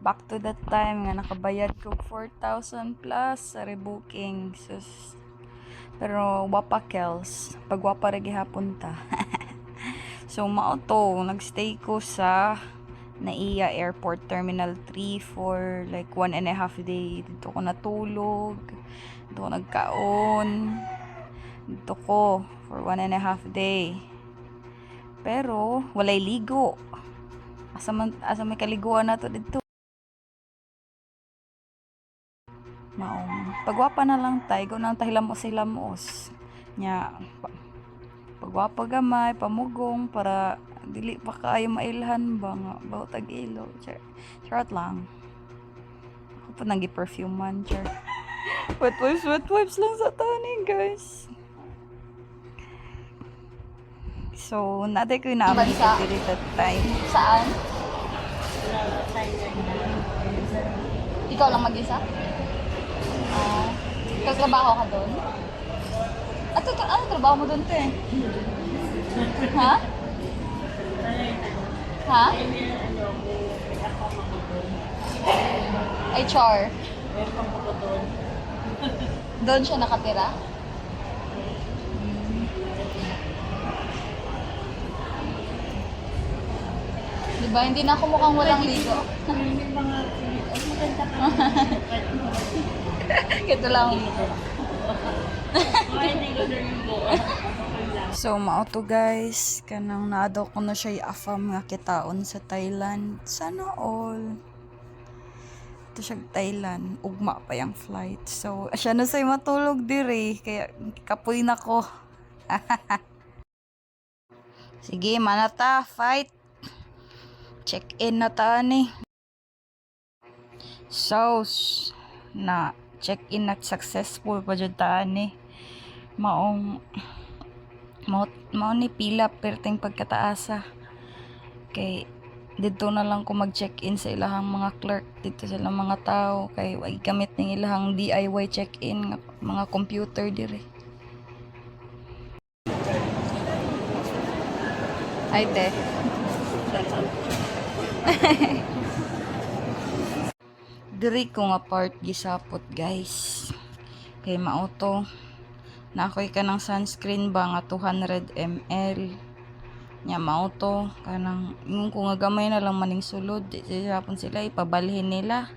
Back to that time nga nakabayad ko 4,000 plus sa rebooking. Sus. Pero wapa kels. Pag wapa rin gihapon ta. So mao to, nagstay ko sa Naiya Airport Terminal 3 for like 1.5 day. Dito ko natulog. Dito ko nagkaon. Dito ko for 1.5 day. Pero walay ligo. Asa may kaliguan na to dito. Maong pagwapa na lang tay, go nang tahilamos nya pagwapa gamay pamugong para dili pa kaayo mailhan ba nga bautag ilo. Short lang ako pa nang gi-perfume man char. Wet wipes lang sa taning guys. So naday ko namin dili that time. Saan? Ikaw lang mag-isa? Katrabaho ka doon? Ano trabaho mo doon, te? Ha? Ha? HR. Doon siya nakatira? Diba, hindi na ako mukhang walang ligo. Ito lang. So mao to guys, kanang naadaw ko na siya afam nga kitaon sa Thailand. Sana all. Ito siya Thailand, ugma pa yung flight. So siya na say matulog diri kaya kapoy na ko. Sige, manata, fight. Check in na ta ni. So na check in na successful pa jud ta ni. Maong mao ni pila perting pagkataasa. Kay dito na lang ko mag-check-in sa ilahang mga clerk dito sa ilang mga tao kay wag gamit ning ilahang DIY check-in nga mga computer dire. Ay te. Diri ko nga part gisapot guys. Kay mao to nakoy ka ng sunscreen ba nga 200 ml nya mao to kanang yung kung nga gamay na lang maning sulod hapon sila ipabalhin nila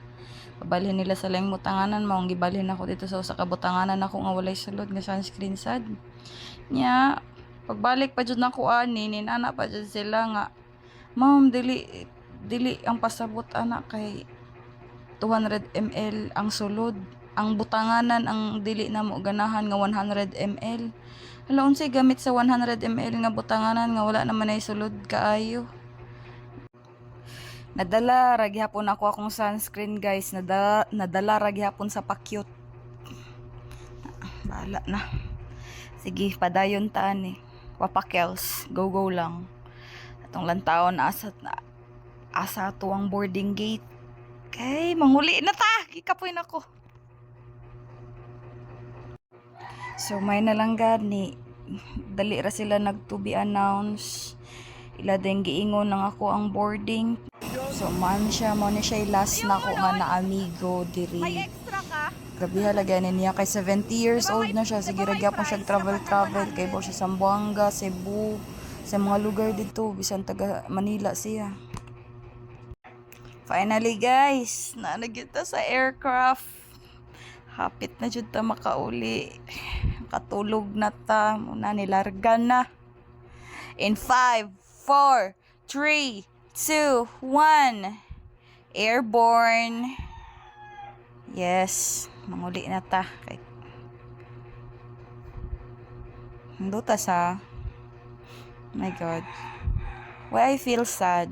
sa laing butanganan maong gibalhin ako dito sa usa ka butanganan ako nga walay sulod nga sunscreen sad nya pagbalik pa jud nako ani ninana pa jud sila nga ma'am dili ang pasabot anak kay 200 ml ang sulod. Ang butanganan ang dili na mo ganahan nga 100 ml. Hala unsay gamit sa 100 ml nga butanganan nga wala naman ay sulod kaayo. Nadala ra gyapon ako akong sunscreen guys. Nadala ra gyapon sa pakyut. Bahala na. Sige, padayon ta ni. Wapakels, go lang. Atong lantawon asa to ang boarding gate. Kay manguli na ta, gikapoy na ko. So may na lang gani dali ra sila nag to be announced. Ila din giingon nang ako ang boarding. So man siya mo ni siya last na ko nga na amigo diri. May extra ka? Grabe halaga niya kay 70 years old na siya. Sige ra gyapon siya travel kay bo siya Zamboanga, Cebu, sa mga lugar dito bisan taga Manila siya. Finally guys, naanagita sa aircraft. Hapit na jud ta makauli. Katulog na ta, muna nilarga na. In 5, 4, 3, 2, 1. Airborne. Yes, manguli na ta. Hinduta sa. My God. Why I feel sad.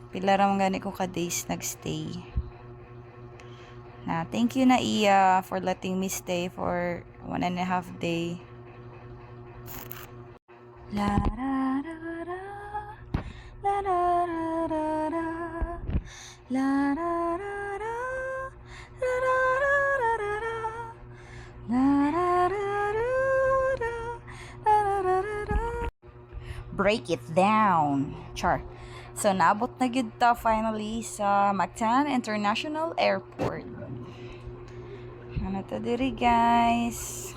Pila ra man gani ko ka days nagstay. Na thank you na Iya for letting me stay for 1.5 day. La ra ra ra la ra ra ra ra la ra ra ra la ra ra ra ra la ra ra ra ra ra ra. Break it down. Char. So, naabot na gyud ta finally sa Mactan International Airport. Ano to diri, guys?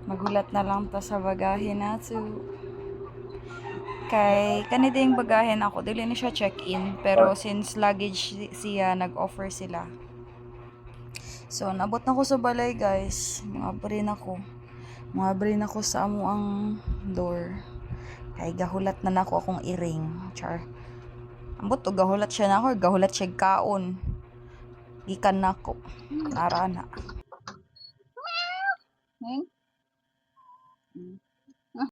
Magulat na lang ta sa bagahe nato. Kay kanina yung bagahe ako, dili na siya check-in. Pero since luggage siya, nag-offer sila. So, nabot na ko sa balay, guys. Mga brin ako sa amo ang door. Kay gahulat na nako akong iring. Char. Ambot to, gahulat siya na ako. Gahulat siya kaon. Gikan na ko. Nara na. Ning?